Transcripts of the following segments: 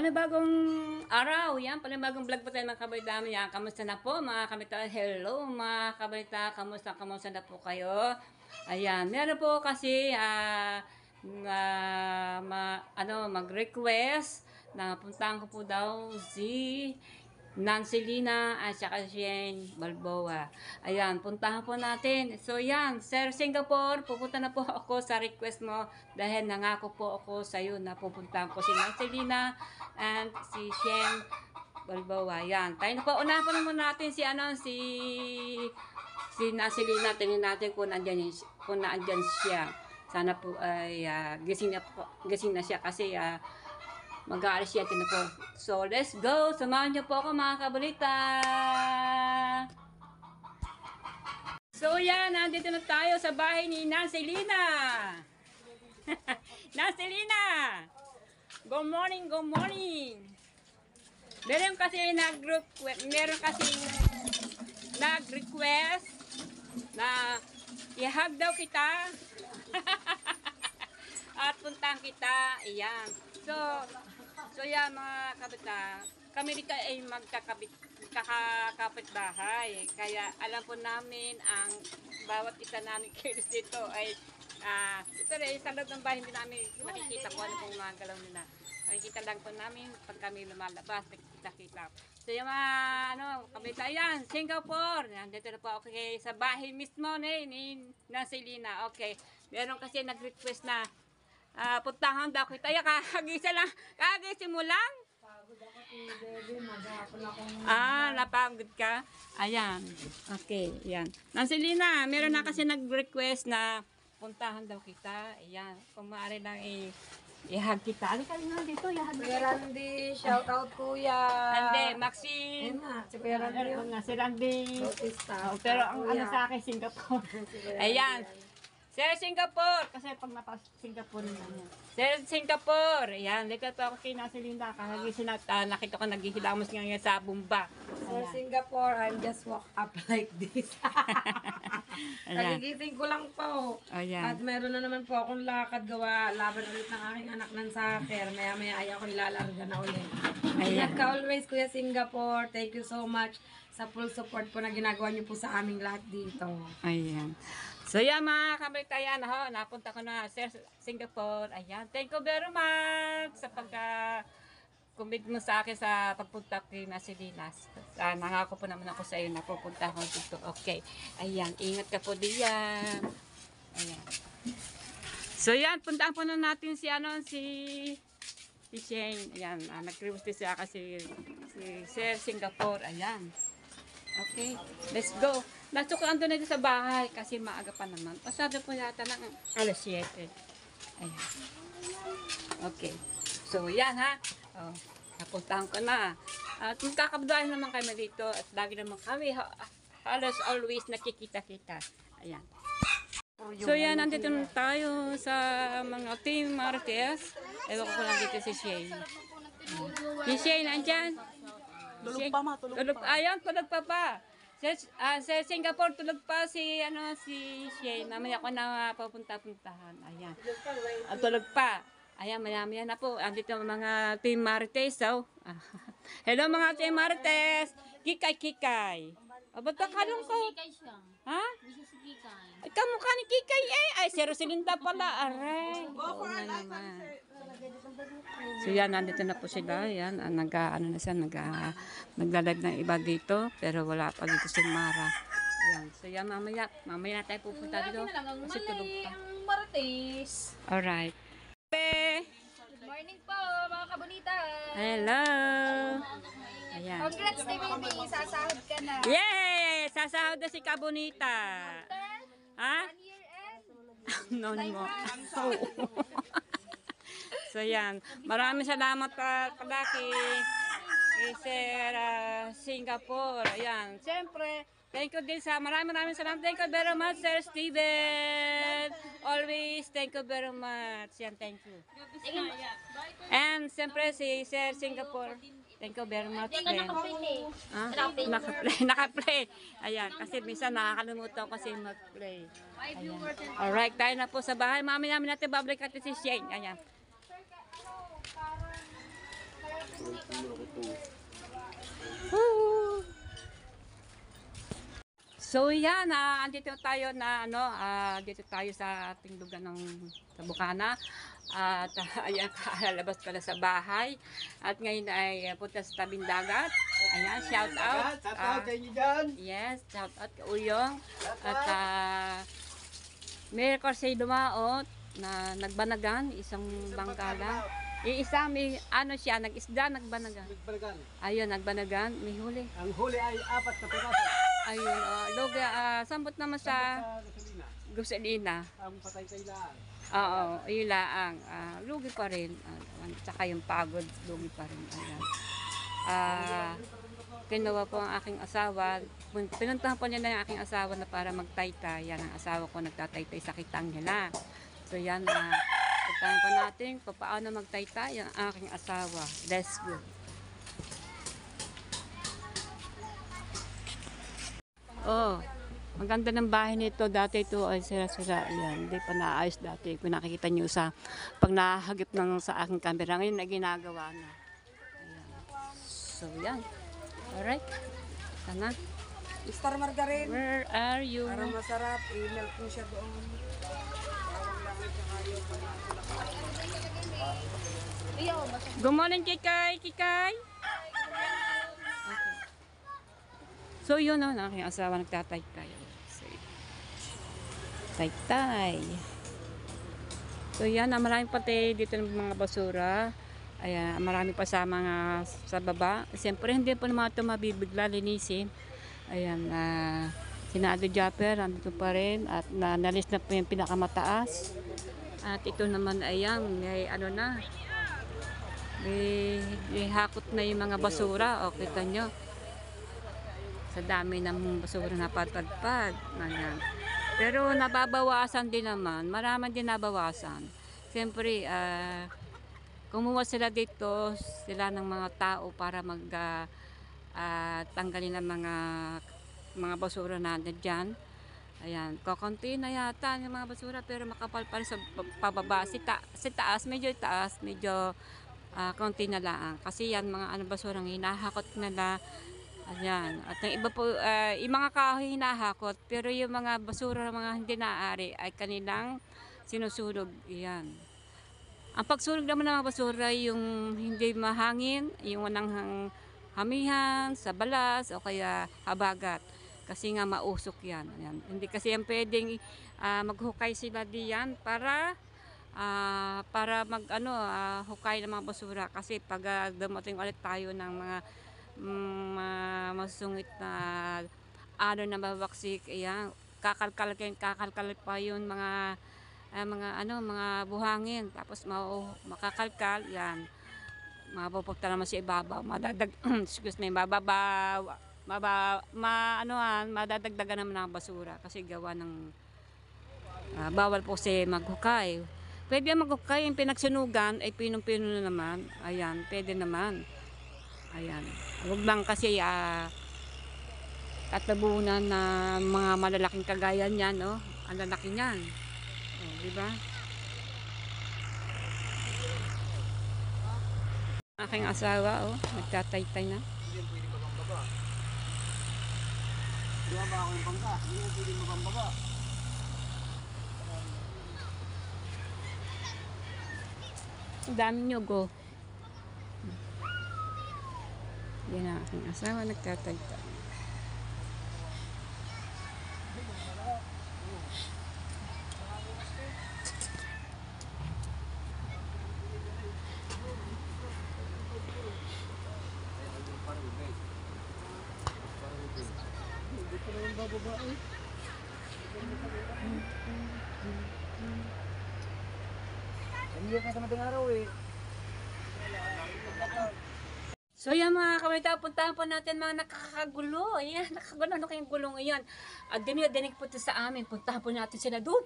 panibagong araw. Yan, panibagong vlog po tayo mga kabalita. Yan, kamusta na po mga kabalita? Hello mga kabalita, kamusta na po kayo? Ayan, meron po kasi mag-request na puntahan ko po daw si Nancy Lina at saka Shane Balboa. Ayan, puntahan po natin. So yan, Sir Singapore, pupunta na po ako sa request mo dahil nangako po ako sa iyo na pupuntahan ko si Nancy Lina and si Shane Balboa. Yan, tayo na po. Unahan po naman natin si Nancy Lina. Tingnan natin kung nandyan siya. Sana po ay gising na siya kasi mag-aalis siya na po. So, let's go! Samahan niyo po ako mga kabalita! So, yan. Nandito na tayo sa bahay ni Nancy Lina! Nancy Lina! Good morning, good morning! Meron kasi nag-request na i-hug daw kita. At puntahan kita. Ayan. So yan mga kabita, kami dito ay magkakapit bahay. Kaya alam po namin ang bawat isa namin kilos dito ay ito rin sa loob ng bahay, hindi namin nakikita kung ano pong mga galaw nila. Nakikita lang po namin pag kami lumalabas, nakikita. So yung mga kabita, yan, Singapore. Nandito na po ako sa bahay mismo ni Nancy Lina. Okay, meron kasi nag-request na puntahan daw kita. Kagising mo lang? Pagod ako baby, maghapon akong... Napagod ka? Ayan. Okay, yan. Nancy Lina, meron na kasi nag-request na puntahan daw kita. Ayan. Kung maaari lang i-hug kita. Alika rin dito, i-hug Kuya Randy, shout out kuya. Randy, Maxine. Ayun nga, si Kuya Randy yun. Si Randy. Bautista. Pero ang sa akin, Singapore. Ayan. Sir Singapore, kasi pag napasok Singapore naman. Sir Singapore, ayan, likat ako kay Nancy Lina, kakagising at nakita ko naghihilamos ngayon sa bumba. Sir Singapore, I'm just walk up like this. Nagigising ko lang po. Ayan. At meron na naman po akong lakad gawa, laban ulit ng aking anak ng soccer. Maya ayaw ko nilalarga na ulit. Ingat ka always, Kuya Singapore. Thank you so much sa full support po na ginagawa niyo po sa aming lahat dito. Ayan. So yan mga kabalitayan, napunta ko na sa Singapore. Ayan, thank you very much sa pagka-commit mo sa akin sa pagpunta kay Nancy Lina. Nangako po naman ako sa iyo na pupunta ako dito. Okay. Ayan, ingat ka po diyan. Ayan. So yan, puntaan po na natin si Shane. Ayan, nag-request siya kasi si Sir Singapore. Ayan. Okay, let's go. Nasukaan doon na sa bahay kasi maaga pa naman. Pasado po yata ng alas 7. Ayan. Okay. So, yan ha. Napuntahan ko na. At magkakabdahan naman kami dito. At lagi naman kami halos always nakikita-kita. Ayan. So, yan. Nandito na tayo sa mga Team Martes. Ewan ko lang dito si Shane. Si Shane, andyan? Tulog pa ma, tulog pa. Ayan, tulog pa. Sa Singapore, tulog pa si Shane. Mamaya ko na papunta-puntahan. Ayan. Tulog pa. Ayan, maya-maya na po. Andito ang mga Team Marites. Hello mga Team Marites. Kikay. Ba't ka kalungkot? Ha? Ay, kamukha ni Kikay Ay, si Rosalinda pala. Aray. Oo nga naman. So yan, nandito na po sila. Yan, nagla-live ng iba dito. Pero wala pa dito si Mara. Yan. So yan, mamaya na tayo pupunta dito. Kasi tulog pa. Ang Marites. Alright. Good morning po, mga kabonita. Hello. Ayan. Congrats kay baby, sasahod ka na. Yay! Sasahod na si Kabonita. Ha? 1 year end. Non mo. So yan. Maraming salamat pala kay Sir Singapore. Ayan. Siyempre, thank you din sa maraming salamat. Thank you very much, Sir Steven. Always, thank you very much. Yan, thank you. And siyempre, si Sir Singapore. Thank you very much. Naka-play. Ayan, kasi minsan nakakalimutan ko kasi mag-play. Alright, tayo na po sa bahay. Mami namin natin babalik at si Shane. Ayan. Woo! So yan, andito tayo na dito tayo sa ating lugar ng sa Bukana. At ayan, lalabas pala sa bahay. At ngayon ay punta sa tabing dagat. Ayan, shout out. Shout out sa inyo dyan. Yes, shout out ka Uyong. At may record sa dumaot na nagbanagan, isang bangkala. Yung isa, may siya, nag-isda, nagbanagan. Nagbalagan. Ayun, nagbanagan, may huli. Ang huli ay 4 na piraso. Ayun, sambot naman sa Sa gasolina. gasolina. Ang patay kay laan. Oo, yun laang. Lugi pa rin. Tsaka yung pagod, lugi pa rin. Ayan. Kinuha po ang aking asawa. Pinuntahan po niya na yung aking asawa na para magtaytay. Yan ang asawa ko nagtataytay sa Kitangela. So yan, puntahan pa natin kung paano magtaytay ang aking asawa. Let's go. Oh, maganda ng bahay nito. Dati ito ay sira-sira. Ayan, hindi pa naayos dati. Kung nakikita nyo pag nahagip sa aking camera, ngayon na ginagawa na. Ayan. So, yan. Alright. Sana. Mr. Margarin. Where are you? Para masarap, i-melt mo siya doon. Good morning, Kikay. Kikay. Okay. So, yun ang aking asawa nagtatay-tay. So, tay-tay. So, yan. Maraming pati dito ng mga basura. Ayan, marami pa sa sa baba. Siyempre, hindi pa naman ito mabibigla linisin. Ayan, sinado Japper, andito pa rin. At nalis na po yung pinakamataas. At ito naman, ayan, may may hakot na yung mga basura. O, kita nyo. Sa dami ng basura na patagpag. Ayan. Pero nababawasan din naman. Marami din nabawasan. Siyempre, kumuha sila dito, sila ng mga tao para tanggalin ang mga basura na dyan. Ayan, kakunti na yata yung mga basura pero makapal pa rin sa pababa. Si taas, medyo kaunti na lang. Kasi yan, mga basura ng hinahakot nila. Ayan, at ang iba po, yung mga kahoy hinahakot, pero yung mga basura, mga hindi naaari ay kanilang sinusunog. Ayan. Ang pagsunog naman ng mga basura, yung hindi mahangin, yung wanang hamihan, sa balas, o kaya habagat. Kasi nga mausok yan. Ayan. Hindi kasi yan pwedeng maghukay sila diyan para hukay ng mga basura. Kasi pag dumating ulit tayo ng mga masungit na na mababaksik, ayan, kakalkal pa yun mga buhangin, tapos makakalkal yan, mapupunta naman sa ibabaw, madadagdagan naman ng basura kasi gawa ng bawal po si maghukay. Pwede maghukay, yung pinagsunugan ay pinong-pino na naman. Ayan, pwede naman. Ayan, huwag lang kasi tatabunan na mga malalaking kagayan yan, oh. Ang lalaki niyan. Oh, di ba? Aking asawa, oh, nagtataytay na. Hindi yan pwede mabambaba. Di ba ako yung bangka? Hindi yan pwede mabambaba. Ang dami nyugo. Yan ang aking asawa, nagtataytay. Hindi ka sa mating araw eh. So yan mga kamalita, puntahan po natin mga nakakagulo. Ayan, nakakagulo. Ano kayong gulong ngayon? At dinig po ito sa amin. Puntahan po natin sila doon.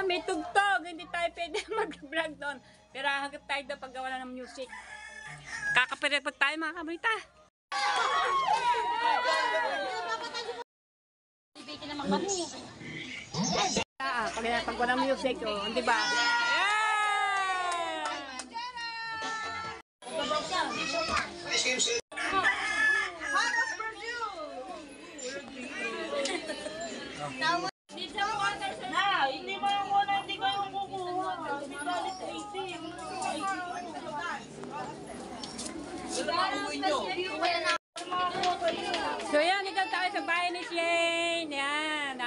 May tugtog. Hindi tayo pwede mag-vlog doon. Pero hagap tayo doon pag wala ng music. Kakapire po tayo mga kamalita. ng kami. Pag walang music, di ba? Hindi mo yung muna, hindi ko yung kukuha. May galit 18. So yan, ikaw tayo sa bahay ni Shane. Yan.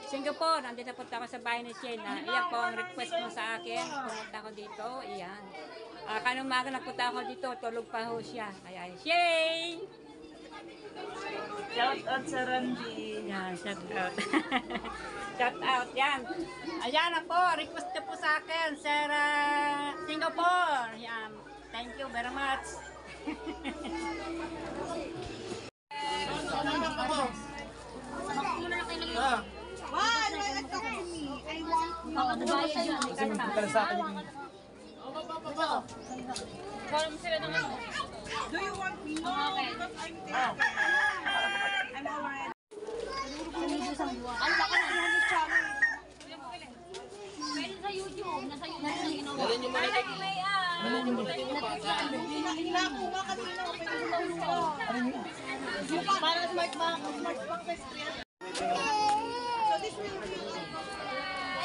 Singapore, nandito po ako sa bahay ni Shane. Iyan po ang request mo sa akin. Pumunta ako dito. Iyan. Kanong umaga nagpunta ako dito, tulog pa ho siya. Kaya Shane! Shout out sa Randy. Yan, shout out. Shout out, yan. Ayan na po, request niyo po sa akin, Sir Singapore. Yan, thank you very much. Pwede sa YouTube. Nasa YouTube na ginawa.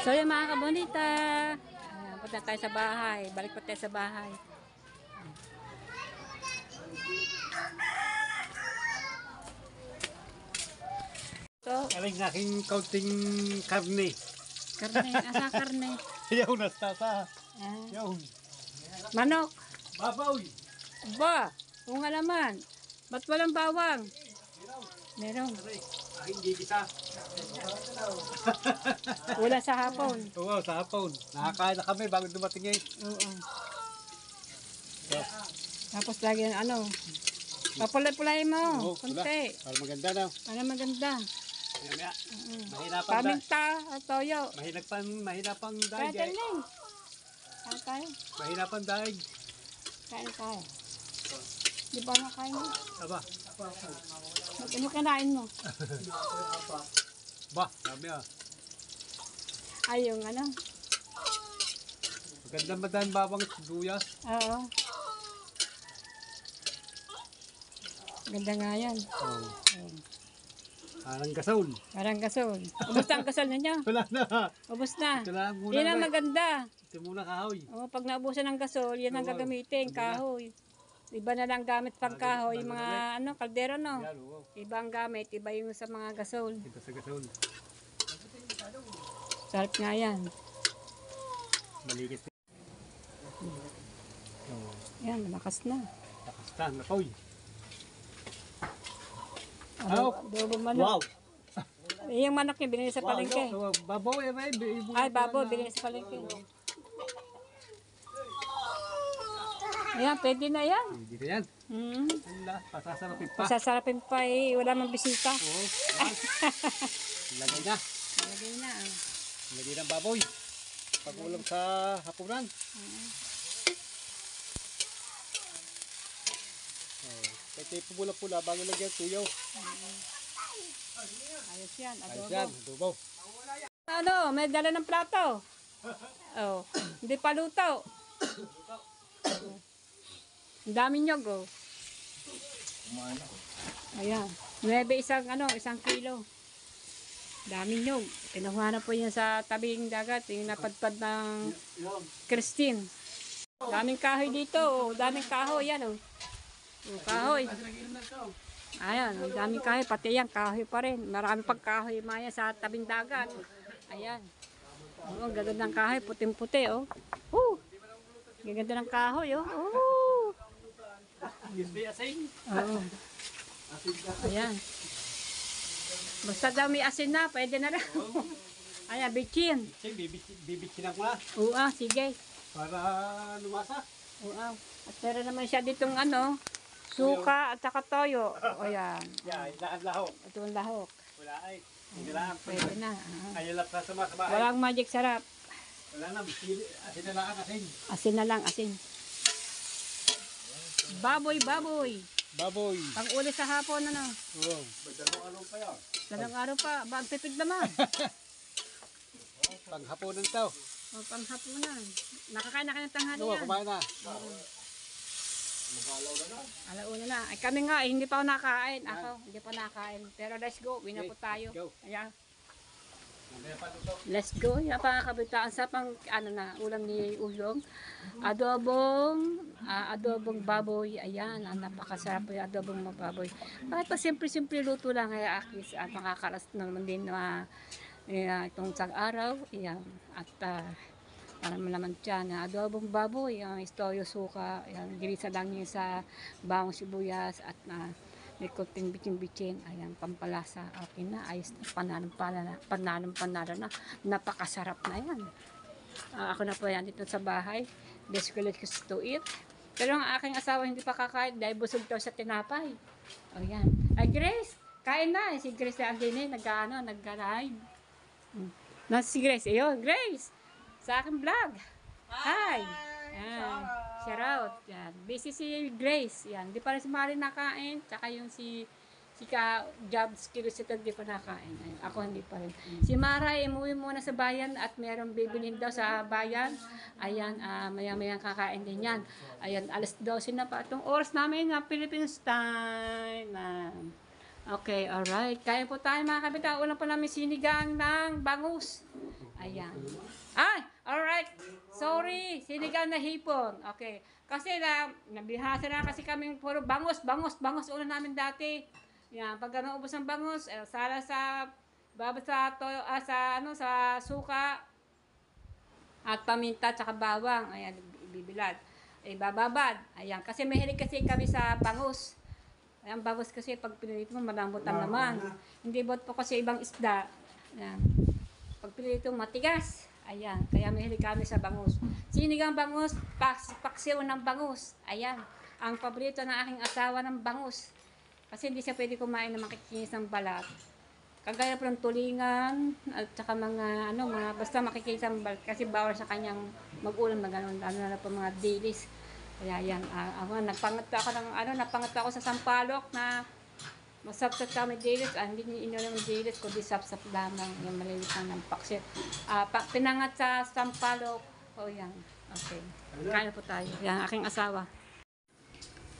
So yung mga kabonita, punta tayo sa bahay. Balik po tayo sa bahay. So, Aling aking kaunting karne. karne, asa karne. Yaw na sa. Ah, Yaw. manok. Babaw. Ba, kung naman. Ba't walang bawang? Meron. Hindi kita. Wala sa hapon. Oo, sa hapon. Nakakain na kami bago dumating eh. Oo. Tapos lagi ano, papulay-pulay mo. Oo, pula. Kunti. Para maganda na. Para maganda. Maya, mahirapan na. Paminta at toyo. Mahirapan Kaya daig eh. tayo. Kaya tayo. Mahirapan daig. Kain tayo. Di ba nakain mo? Aba. Ano kinain mo? Ba, sabi ah. Ay, yung ano? Maganda madaan babang duyas. Oo. Ganda nga yan. Oo. Oo. Parang gasol. Parang gasol. Ubus na ang gasol ninyo. Wala na. Ubus na. Ito lang muna. Yan ang na. maganda. Ito muna kahoy. Pag naubusan ng gasol, yan ang gagamitin, kahoy. Iba na lang gamit pang kahoy, mga ano, kaldero no. Yan, oo. Iba ang gamit, iba yung sa mga gasol. Ito sa gasol. Sarap nga yan. Maligit. Oo. Yan, malakas na. Takastan na koy. Adobo manok. Wow. Yung manok niya, binili sa palengke. Wow, babaw eh, may. Ay, babo, binili sa palengke. Ayan, pwede na yan. Hindi na yan. Wala, pasasarapin pa. Masasarapin pa eh, wala mang bisita. Oo. Lagay na. Lagay na. Lagay ng baboy. Pag-ulam sa hapunan. Kaya pumula-pula bago lagyan tuyaw. Ayos yan, Ayos yan, adobo. adobo. Ano, may dala ng plato. Oh, hindi pa luto. Ang dami nyog, oh. Ayan. 9 isang kilo. Dami nyog. Kinuha na po yan sa tabing dagat. Yung napadpad ng Christine. Daming kahoy dito, oh. Daming kahoy, yan, oh. Oh, kahoy. Ayan, ang daming kahoy. Pati yan, kahoy pa rin. Marami pang kahoy maya sa tabing dagat. Ayan. Oh, ang gaganda ng kahoy. Puting-puti, oh. Gaganda ng kahoy, oh. Oo. Ayan. Basta daw may asin na, pwede na lang. Ayan, bitchin. Bibitsin ako na. Oo, sige. Para lumasa. Oo. At meron naman siya ditong ano, suka at saka toyo. O yan. Yan, ilaan lahok. Ito ang lahok. Wala ay. Hindi lang. Pwede na. Ayalap na sa bahay. Walang magic sarap. Wala na. Asin na lang asin. Asin na lang, asin. Baboy, baboy. baboy. Pang-uli sa hapon, ano? Oo. Dalang araw pa, bagpipig naman. Panghaponan to. O, panghapunan. Nakakain na kayo ng tanghali Oo, yan. kumain na. Alauna na. Ay, kami nga, hindi pa ako nakain. Ako, hindi pa nakain. Pero let's go, win na po tayo. Go. Ayan. Let's go. Yan pa kabitaan sa pang ano na ulam ni Ulong. Adobong baboy. Ayan, napakasarap po yung adobong baboy. Kahit pa simple-simple luto lang kaya akis at makakalas naman din na itong isang araw. Ayan. At para malaman dyan, adobong baboy, istoyo suka, ayan, girisa lang yun sa bawang sibuyas at may kunting bitin-bitin, ayan, pampalasa, okay na, ayos na, pananong-panalo na, napakasarap na yan. Ako na po yan dito sa bahay, deskulit ko to eat. Pero ang aking asawa hindi pa kakain dahil busog daw sa tinapay. O yan. Ay Grace, kain na. Si Grace na andin nag-live. Si Grace, ayun, Grace, sa aking vlog. Hi. Yan. Shout out. Yan. Busy si Grace. Yan. Di pa rin si Mari nakain. Tsaka yung si Jobs Kilusita di pa nakain. Ayan. Ako hindi pa rin. Si Mara umuwi muna sa bayan at merong bibilin daw sa bayan. Ayan. Maya-maya kakain din yan. Ayan. Alas 12 na pa. Itong oras namin na Philippines time. Okay. Alright. Kaya po tayo mga kabita. Una po namin sinigang ng bangus. Ayan. Ay! Alright. Sorry. Sinigang na hipon. Okay. Kasi nabihasa na kasi kaming puro bangus. Una namin dati. Yan. Pag naubos ang bangus, sala sa sa suka at paminta tsaka bawang. Ayan. Ibibilad. Bababad. Ayan. Kasi mahilig kasi kami sa bangus. Ayan. Bangus kasi pag pinilit mo malambutan naman. Hindi bot po kasi ibang isda. Ayan. Pag pinilit mo matigas. Ayan, kaya mahilig kami sa bangus. Sinigang bangus, paksiw ng bangus. Ayan, ang paborito ng aking asawa ng bangus. Kasi hindi siya pwede kumain na makikinis ng balat. Kagaya po ng tulingan, at saka mga, basta makikinis ng balat. Kasi bawal sa kanyang mag-ulam na gano'n, na po mga dilis. Kaya yan, napangat ako sa sampalok na masapsap kami dilis, hindi inulam ng dilis, kundi sapsap lamang, yung malilit lang ng paksit. Pinangat sa sampalok, yan, okay. Kain na po tayo, yan, aking asawa.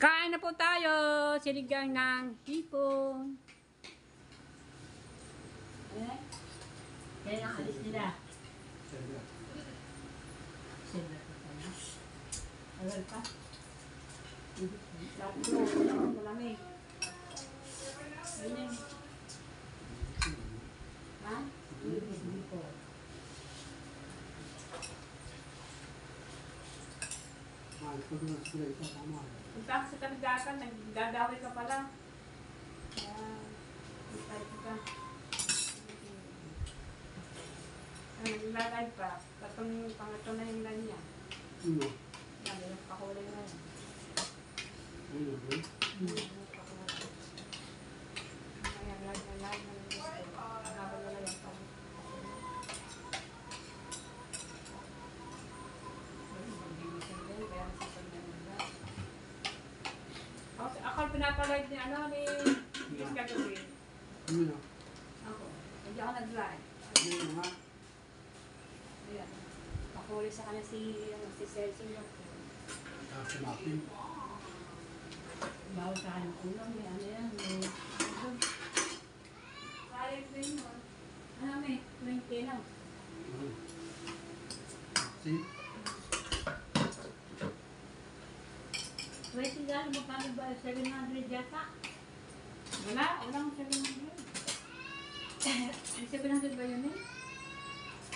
Kain na po tayo, sinigang ng hipon. Kaya nakalis nila. Sila po tayo. Agal pa. Lahat po, malamig. Ayan. Ha? Hindi po. Punta ka sa Tandakan, nagdadaway ka pala. Naglalay pa. Patong pangatong na yung niya. Pakulay na yun. Ako pinapalive ni Miss Kagawin. Ako. Hindi ako nag-live. Ayan. Pakulay sa kanya si Celsing yung bawal sa kanya kulang. Yan. Sayang din mo. May 20 lang. See? 20 lang, magkano ba? 700 yata? Walang 700. 700 ba yun eh?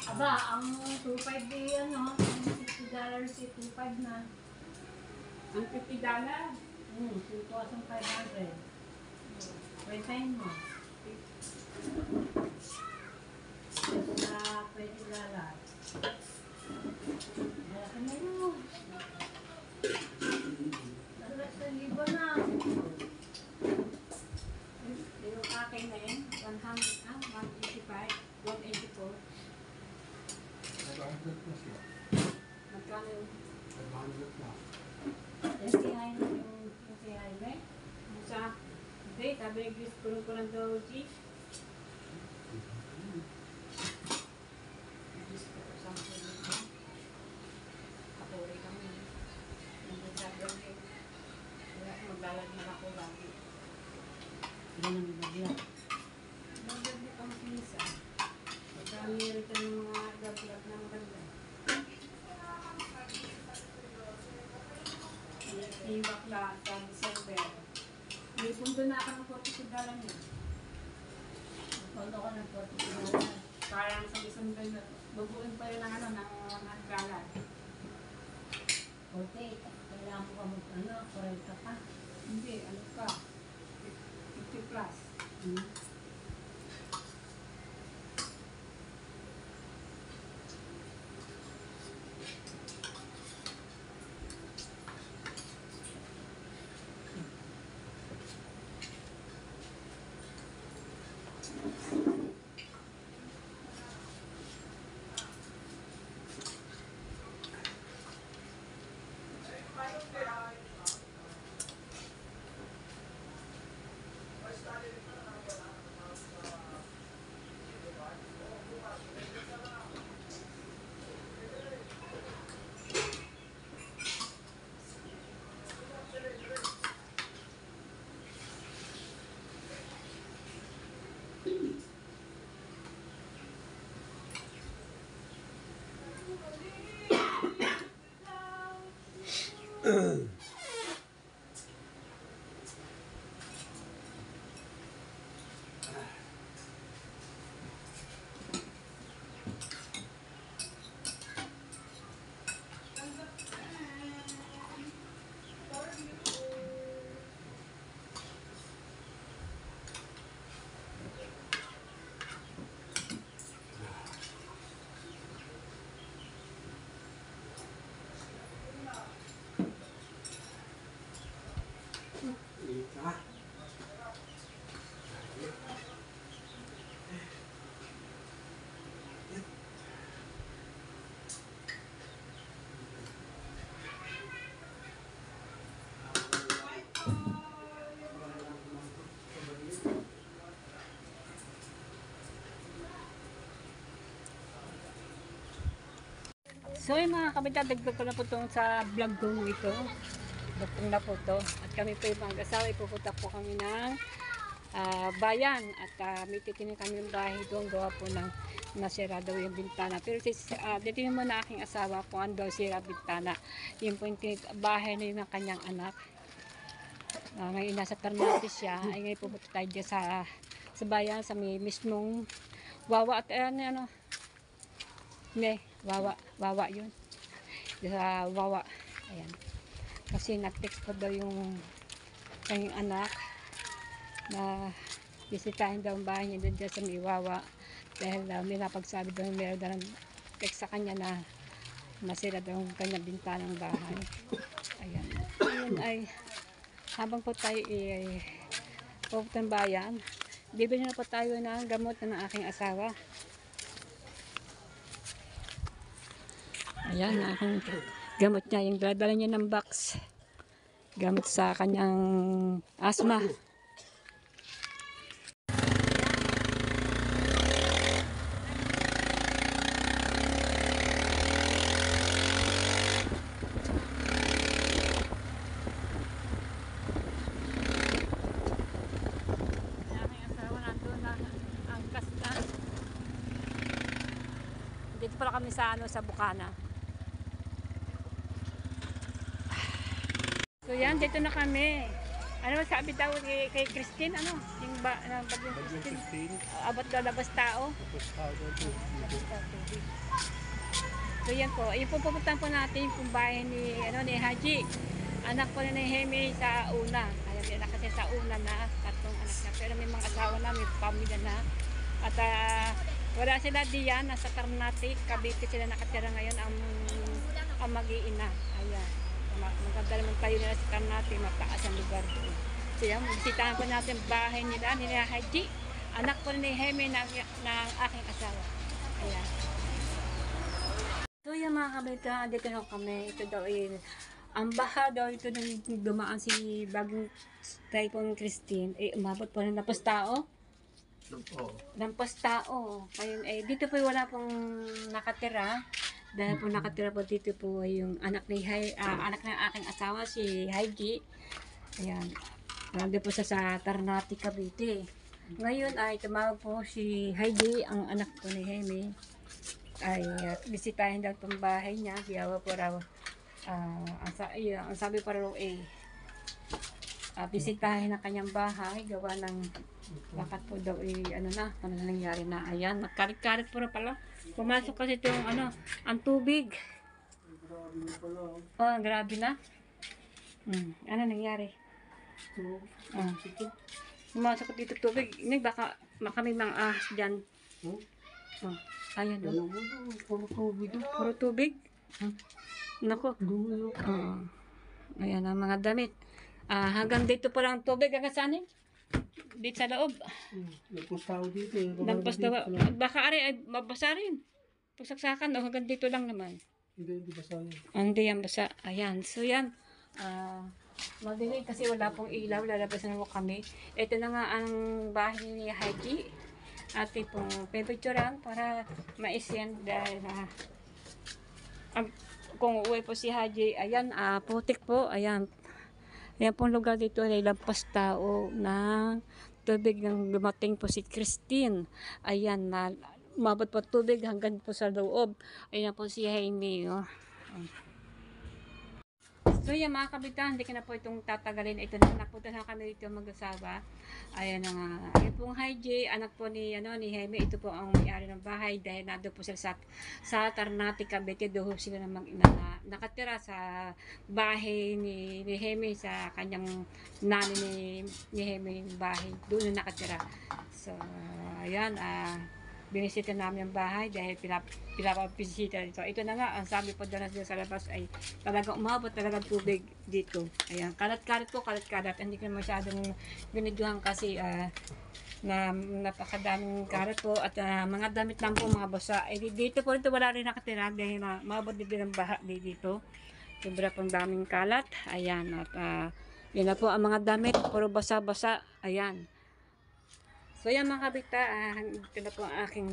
Aba, ang 2.5 di ang $60 si 2.5 na. Ang $50? 2,500. Pwentahin mo. Sa $20. Malaki na yun. Sa libo na. Yung akin na yun, 185, 184. Magkano yun? STI na yung STI, right? English ko ng Doji. English ko sa mga kapuri kami. Nandun sa Doji. Kaya maglalagyan ako lagi. Ganun ang bagya. Magdagdi pang pinisa. Magdami rito ng mga gablag ng bagya. Yung bakla sa December. May punto na ako ng 40 dalan niya. Punto ko ng 40 dalan. Parang sa December na. Baguin pa yun ng ano, ng galan. 48, kailangan ko ka mag-ano, 40 pa. Hindi, ano ka? 50 plus. So yung mga kabita, dagdag ko na po itong sa vlog ko ito. Dagdag na po ito. At kami po yung mag-asawa, ipupunta po kami ng bayan. At may titinin kami yung bahay doon. Gawa po ng nasira daw yung bintana. Pero dito yung muna aking asawa kung ano daw sira bintana. Yung po yung bahay na yun ng kanyang anak. Ngayon nasa Ternate siya. Ay ngayon pupunta tayo dyan sa bayan. Sa may mismong Wawa at ano. Wawa yun. Sa Wawa. Ayan. Kasi nag-text ko daw yung kanyang anak na bisitahin daw ang bahay niya doon sa may Wawa. Dahil may napagsabi daw meron daw text sa kanya na nasira daw ang kanyang bintanang bahay. Ayan. Ayan ay habang po tayo pupunta ng bayan, bibili na po tayo ng gamot ng aking asawa. Ayan, aking gamot niya. Yung dala niya ng box. Gamot sa kanyang asthma. Aking asawa nandun na ang kasta. Dito pala kami sa Bukana. So yan, dito na kami. Ano sabi daw kay Christine? Ano? Yung bagyong Christine? Abot daw labas tao. So yan po. Yung pupuntahan po natin yung bahay ni Haji. Anak po ni Hemi sa una. Ayan, may anak kasi sa una na. Tatlong anak na. Pero may mga asawa na, may pamilya na. At wala sila diyan. Nasa Ternate. Cavite sila nakatira ngayon ang mag-iina. Ayan. Maganda naman tayo nila sa Ternate, mataas ang lugar doon. So yan, bisitahan po natin bahay nila, ni Haji. Anak po ni Hemi ng aking asawa. Ayan. So yan mga kabita, dito na kami. Ito daw ang baha daw ito nang dumaan si bagong Typhoon Christine, umabot po ng lampas tao. Oo. Lampas tao. Ayun, dito po wala pong nakatira. Dahil po nakatira po dito po yung anak anak ng aking asawa, si Heidi. Ayan. Nandun po siya sa Ternate, Cavite. Ngayon ay tumawag po si Heidi, ang anak po ni Hemi. Ay bisitahin daw itong bahay niya. Giyawa po raw. Ang sabi pa raw bisitahin ang kanyang bahay. Gawa ng bakit po daw ano nangyari na. Ayan, magkarit-karit po na pala. Pumasok kasi itong ang tubig. Oh, grabe na. Ano nangyari? Pumasok dito tubig. Hindi, baka may mga ahas dyan. Ayan doon. Puro tubig. Nako. Ayan ang mga damit. Hanggang dito pa lang tubig. Hanggang saan eh? Dito sa loob. Nagpus tao dito. Lampas daw. Baka ay mabasa rin. Pagsaksakan, hanggang dito lang naman. Hindi basa yan. Hindi yan basa. Ayan. So yan. Madilim kasi wala pong ilaw. Lalabas na po kami. Ito na nga ang bahay ni Heidi. Ate pong pipicturan para ma-send dahil kung uwi po si Heidi. Ayan. Putik po. Ayan. Ayan pong lugar dito ay lampas tao na tubig ng dumating po si Christine. Ayan, umabot po tubig hanggang po sa loob. Ayan po si Jaime. So yan mga kabitan, hindi ko na po itong tatagalin. Ito na, napunta na kami dito mag-asawa. Ayan na nga. Ayan pong Heidi, anak po ni Jaime. Ito po ang may-ari ng bahay dahil nado po sila sa Ternate, Cavite. Doon sila nakatira sa bahay ni Jaime, sa kanyang nani ni Jaime yung bahay. Doon na nakatira. So, ayan, binisita namin ang bahay dahil pinapabisita dito. Ito na nga, ang sabi po doon sa labas ay talagang umabot talagang tubig dito. Ayan, kalat-kalat po, kalat-kalat. Hindi ko masyadong binidyohan kasi na napakadaming karat po at mga damit lang po, mga basa. Dito po ito wala rin nakatira dahil umabot din ng baha dito. Sobra pong daming kalat. Ayan, at yun na po ang mga damit, puro basa-basa. Ayan. So yan mga kabita, ito na po ang aking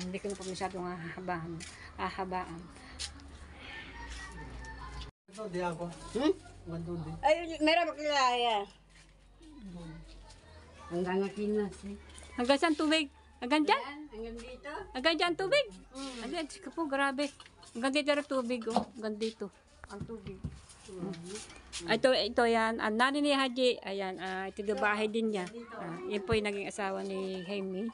hindi ko na po masyadong hahabaan. Ito, di ako. Mandun din. Ay, meron ba kilaya? Hanggang nakinas eh. Hanggang saan tubig? Hanggang dyan? Yan, hanggang dito. Hanggang dyan tubig? Ayan, sige po, grabe. Hanggang dito ang tubig, hanggang dito ang tubig. Ito yan, ang nani ni Haji, ayan, ito yung bahay din niya. Yan po yung naging asawa ni Jaime.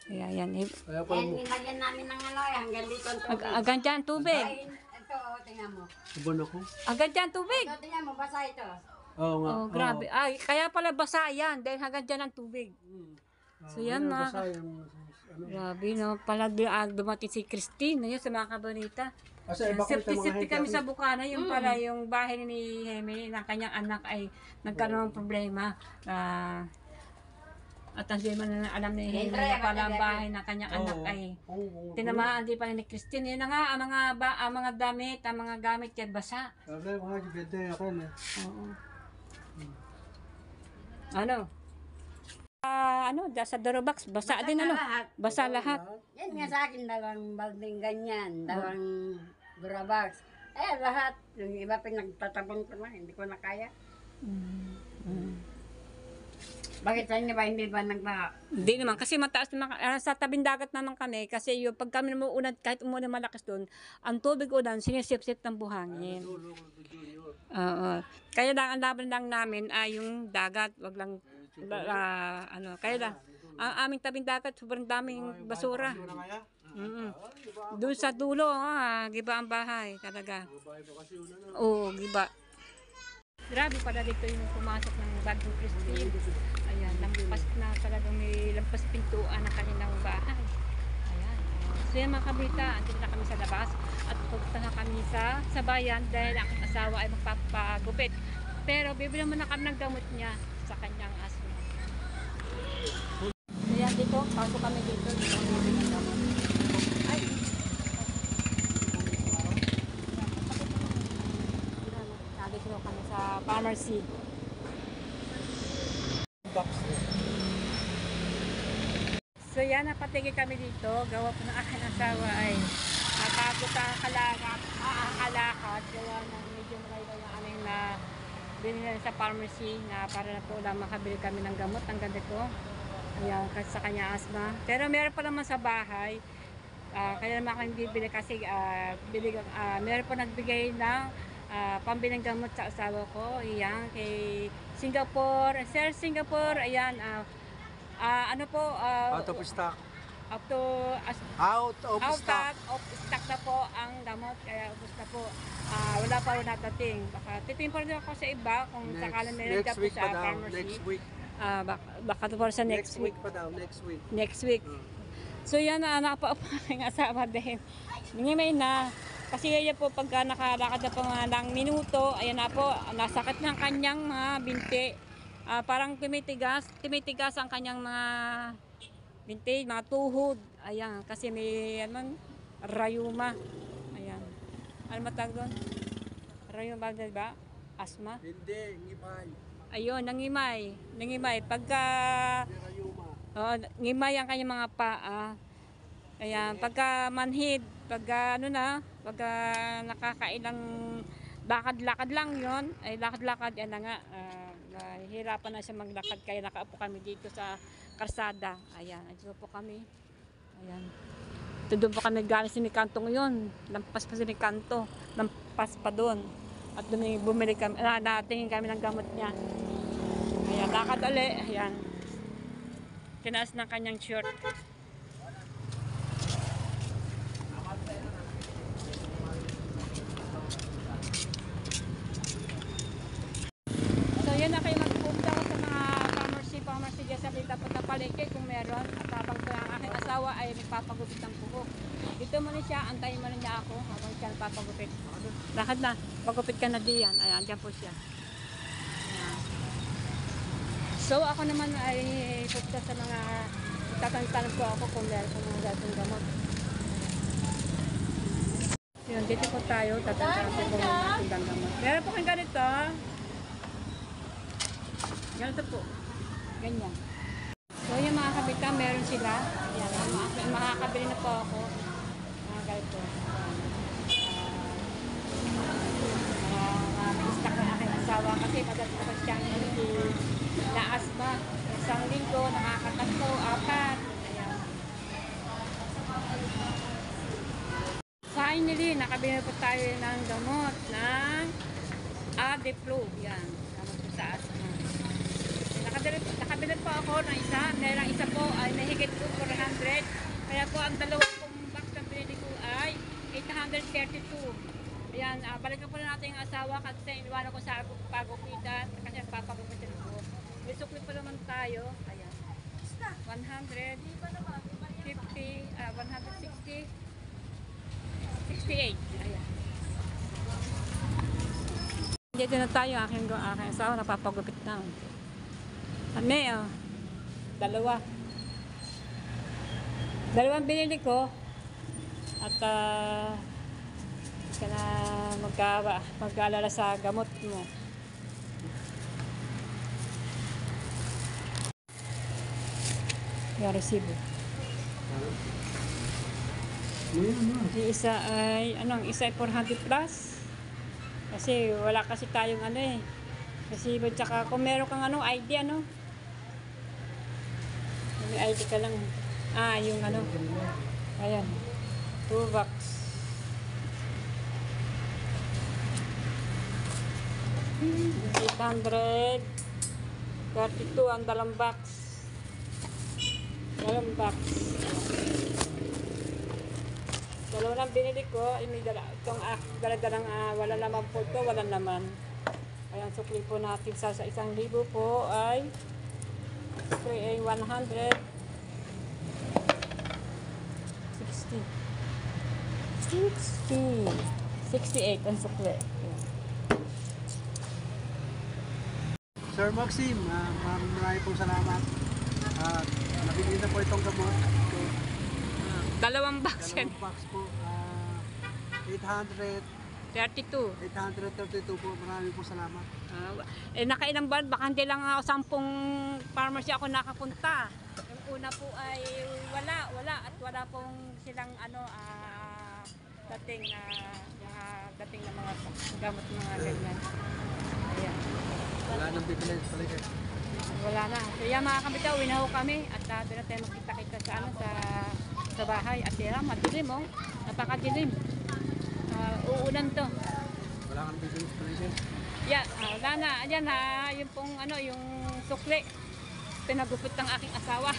Ayan, Kaya pala mo. Nilagyan namin ng hanggang dito ang tubig. hanggang dyan tubig. Ay, ito, tingnan mo. Subon ako. Hanggang dyan tubig. Ito, tingnan mo, basa ito. Oo nga. Oh, grabe. Ay, kaya pala basa yan dahil hanggang dyan ang tubig. So yan mga. Basa yung Grabe no, pala dumating si Christine, yun sa mga kabanita. Asa iba ko ito mga Safety kami sa Bukana, yung pala yung bahay ni Jaime ng kanyang anak ay nagkaroon ng problema. At hindi man na alam ni Jaime na pala ang bahay ng kanyang anak ay tinamaan din pala ni Christine. Yun na nga, ang mga damit, ang mga gamit yan basa. Sabi mga ganda ako na. Oo. Sa Dorobox, basa din basa lahat. Yan nga sa akin, dalawang balding ganyan, dalawang durabox. Lahat. Yung iba pinagtatabon ko na, hindi ko na kaya. Bakit sa inyo ba, hindi ba Hindi naman, kasi mataas naman, sa tabing dagat naman kami, kasi yung pag kami umuunad, kahit umunan malakas doon, ang tubig ulan, sinisip-sip ng buhangin. Kaya lang, ang laban lang namin ay yung dagat, wag lang, kaya lang, ang aming tabing dagat, sobrang daming basura. Doon sa dulo, giba ang bahay, talaga. Oo, giba. Grabe pala dito yung pumasok ng bagong Christine. Ayan, lampas na talagang may lampas pintuan ng kanilang bahay. Ayan. So yan mga kabita, andito na kami sa labas at pupunta na kami sa bayan dahil ang asawa ay magpapagupit. Pero bibili muna kami ng gamot niya sa kanyang asma. So yan dito, pasok kami dito. Dito kami bibili ng gamot. Ay! Nandito kami sa pharmacy. Ayan, napatigil kami dito. Gawa po ng aking asawa ay tapos sa kalakad. Gawa ng medyo malayo na aning na binili sa pharmacy na para na po lang makabili kami ng gamot. Ang ganda ko. Ayan, kasi sa kanya asma. Pero meron pa naman sa bahay. Kaya naman akong bibili kasi meron po nagbigay ng pambiling gamot sa asawa ko. Ayan, kay Singapore. Sir Singapore, ayan. Ano po? Out of stock. Out Out of stock. of stock na po ang gamot. Kaya ubos na po. Wala pa rin natating. Baka titingin pa rin ako sa iba kung sakalang meron dyan po week sa pa daw. pharmacy. Next week. Baka ito sa next week. pa daw. Next week. Next week. So yan na nakapaupo ng asawa din. Nangimay na. Kasi yan po pagka nakalakad na pa mga ng minuto, ayan na po, nasakit ng kanyang mga binti. Parang tumitigas ang kanyang mga binti, mga tuhod. Ayan, kasi may rayuma. Ayan. Ano matag doon? Rayuma ba, diba? Asma? Hindi, ngipay. Ayun, nangimay. Pagka Rayuma. ngimay ang kanyang mga paa. Ayan, pagka manhid, pagka nakakailang lakad-lakad lang yon, ay lakad-lakad, yan na nga, nahihirapan na siya maglakad, kaya nakaupo kami dito sa karsada. Ayan, dito po kami. Ayan. Ito doon po kami galing sa Mikanto ngayon. Lampas pa sa Mikanto. Lampas pa doon. At doon bumili kami, natingin kami ng gamot niya. Ayan, lakad ulit. Ayan. Tinaas ng kanyang shirt. So yan na kayo magpupunta ko sa mga pharmacy dyan sa Lita po sa palengke kung meron. At habang ko ang aking asawa ay nagpapagupit ng buhok. Dito mo na siya, antayin mo na niya ako habang siya nagpapagupit. Lakad na, pagupit ka na diyan. Ayan, dyan po siya. Ayan. So ako naman ay pupunta sa mga tatanong ko ako kung meron kung mga gatong gamot. Yun, dito po tayo, tatanong ko kung meron kong gamot. Meron po kang ganito. Ganito po. Ganyan. So yung mga kabitan, meron sila. Ayan, makakabili na po ako. Mga ganito. May stock na aking asawa kasi madalas ko siyang na asma. Isang linggo, nakakatatlo, 4. Ayan. Sa Ainili, nakabili po tayo ng gamot ng Adeflu. Yan. Gamot po sa asma. Nakabili po ako ng isa. Merang isa po ay mahigit po 400. Kaya po ang dalawang pong box na binili ko ay 832. Ayan, balikan po na natin yung asawa kasi iniwanan ko sa pagupitan kasi papagupitan ko. May sukli pa naman tayo. Ayan. 150, 160, 68. Ayan. Dito na tayo, aking asawa napapagupit na. May, dalawang binili ko at ka na mag-aalala sa gamot mo. Yung resibo. Yung isa ay, ang isa ay 400 plus. Kasi wala kasi tayong resibo. Tsaka kung meron kang ID, may ID ka lang. Yung ayan. 2 box. $832 ang dalang box. Dalawa lang binili ko. May itong dala-dalang wala naman po ito. Wala naman. Ayan, sukli po natin sa 1,000 po ay 100 68 ang sukli. Sir Maxim, maraming pong salamat. Nabili na po itong gamot. Dalawang box yan. Dalawang box po. 832 po. Maraming po salamat. Nakailang buwan, baka hindi lang ako 10 pharmacy ako nakapunta. una po ay wala at wala pong silang dating na mga gamot mga ganyan. Ayan. Wala nang bibili sa paligid. Wala na. Kaya mga kabitaw, uwi na ho kami at doon na tayo magkita-kita sa bahay. At yan, madilim oh. Napakadilim. Uulan to. Wala kang bibili sa paligid. Yeah, wala na. Ayan ha, yung pong yung sukli. Pinagupit ng aking asawa.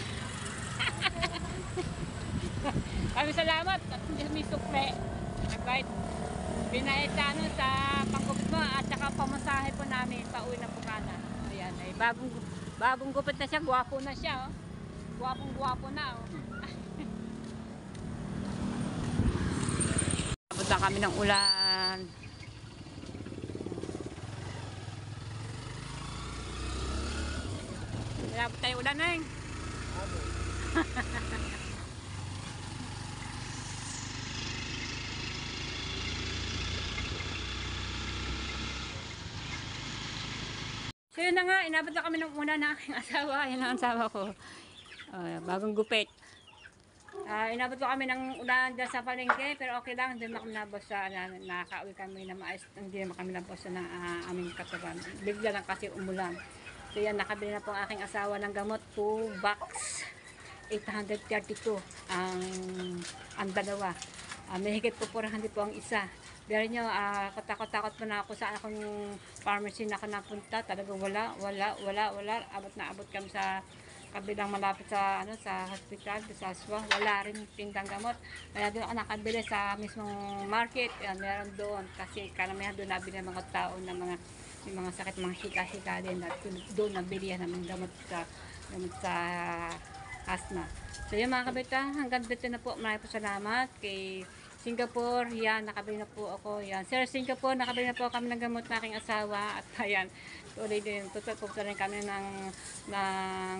Kami salamat at hindi may sukli. Nag-bite. Binayad sa panggupit mo at saka pamasahe po namin pauwi na Bukana. Ayan, ay bagong gupit na siya, gwapo na siya. Oh. Gwapong-gwapo na. Oh. Punta kami ng ulan. Malapit tayo ulan na eh. So yun na nga, inabot na kami ng una na aking asawa. Yan ang asawa ko. Bagong gupit. Inabot ko kami ng ulan dyan sa palengke, pero okay lang, hindi naman kami nabasa, nakaka-uwi kami na maayos, hindi naman kami nabasa ng aming katawan. Bigla lang kasi umulan. So yan, nakabili na po ang aking asawa ng gamot, 2 box, 832 ang dalawa. May higit po 400 po ang isa. Pero nyo, katakot-takot pa na ako sa akong pharmacy na ako napunta. Talagang wala. Abot na abot kami sa kabilang malapit sa hospital, sa SWA. Wala rin tindang gamot. Kaya doon ako nakabili sa mismong market. Meron doon. Kasi karamihan doon nabili ng mga tao na may mga sakit, mga hika-hika din. At doon nabili ng mga gamot sa asthma. So yun mga kabita, hanggang dito na po. Maraming po salamat kay Singapore. Yan, nakabili na po ako. Yan, Sir Singapore, nakabili na po kami ng gamot na aking asawa. At ayan, tuloy din, tutupok rin kami ng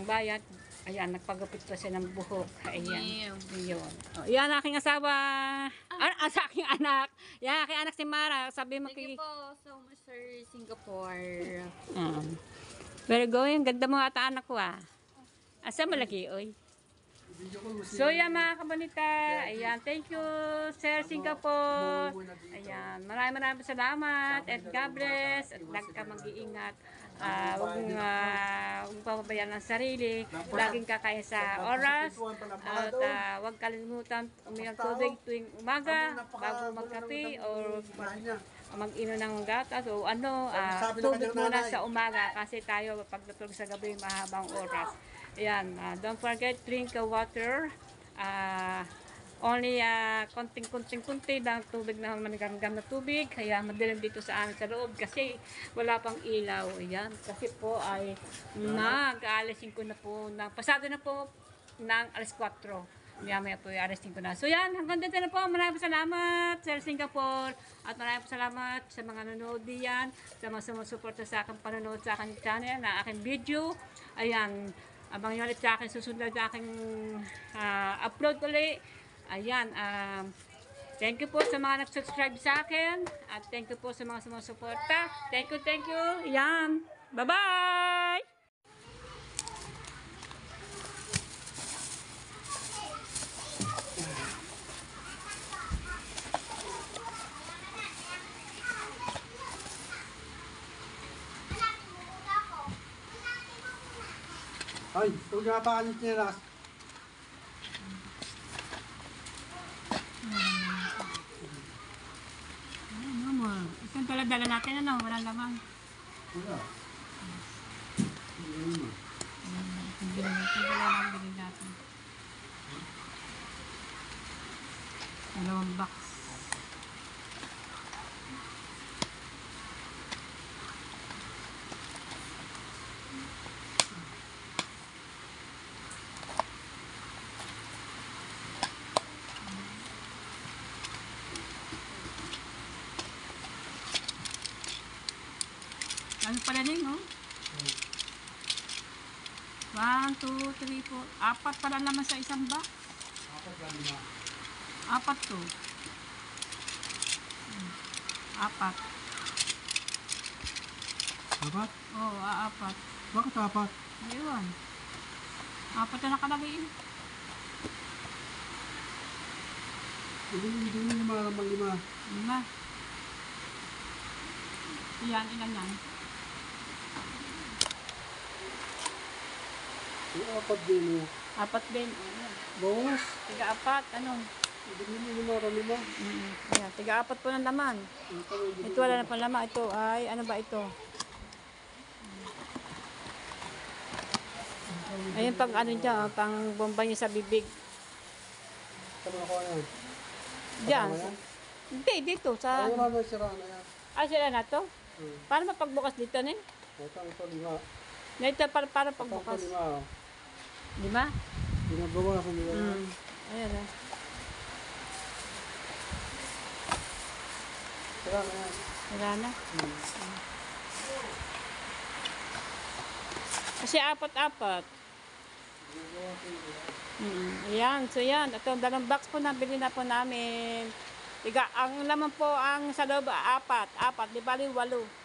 bayad. Ayan, nagpagupit pa siya ng buhok. Ayan, yun. O, yan, aking asawa. Sa aking anak. Yan, aking anak si Mara. Sabi mo Thank you po so much, Sir Singapore. Very good. Ganda mo ata anak ko Asa malaki, oy? So yan mga kabanita, ayan, thank you Sir Singapore, ayan, maraming salamat at God bless at lag ka mag-iingat, huwag papabayaan ng sarili, laging kakain sa oras at huwag kalimutan uminom tubig tuwing umaga bago magkape or mag-inom ng gatas o tubig muna sa umaga kasi tayo pagdatulog sa gabi mahabang oras. Ayan, don't forget, drink water. Only konting-kunti lang tubig na manigamgam na tubig. Kaya madilim dito sa amin sa loob kasi wala pang ilaw. Ayan, kasi po ay mag-alas 5 na po. Pasado na po ng alas 4. Maya po yung alas 5 na. So yan, hanggang dito na po. Maraming salamat, Sir Singapore. At maraming salamat sa mga nanonood diyan, sa mga sumusuporta sa aking panonood sa aking channel, na aking video. Ayan, abang nyo ulit sa akin, susunod sa aking upload ulit. Ayan, thank you po sa mga nag-subscribe sa akin. At thank you po sa mga sumusuporta. Thank you. Ayan, bye-bye! Ay, huwag nga pa kanin tinilas. Isang dala natin, walang lamang. Wala. Bilhin natin. Dalawang box. Ano pala din, oh? 1, 2, 3, 4. 4 pala naman sa isang box. 4 to. 4. Apat? Oo, 4. Bakit apat? Ayun. Apat na nakalagay. Hindi lima naman lima. Lima. Yan, ilan yan? Yung apat din mo. Apat din. Ayan. Bawas. Tiga-apat, ano? Hindi lima rin lima. Ayan, tiga-apat po ng laman. Ito wala na pang laman. Ito ay, ano ba ito? Ayun pang ano dyan, pang bomba niya sa bibig. Tama ko yan. Diyan. Hindi, dito sa... Ay, wala na sira na yan. Ah, sila na to? Paano mapagbukas dito na Ito lima. Na ito para Ito pagbukas. lima. Lima? Ginagawa ko nila. Ayan ah. Sira na yan. Wala na. Kasi apat-apat. Ayan, so yan. Ito, dalawang box po nabili na po namin. Ang laman po ang sa loob, apat. Di bali, 8.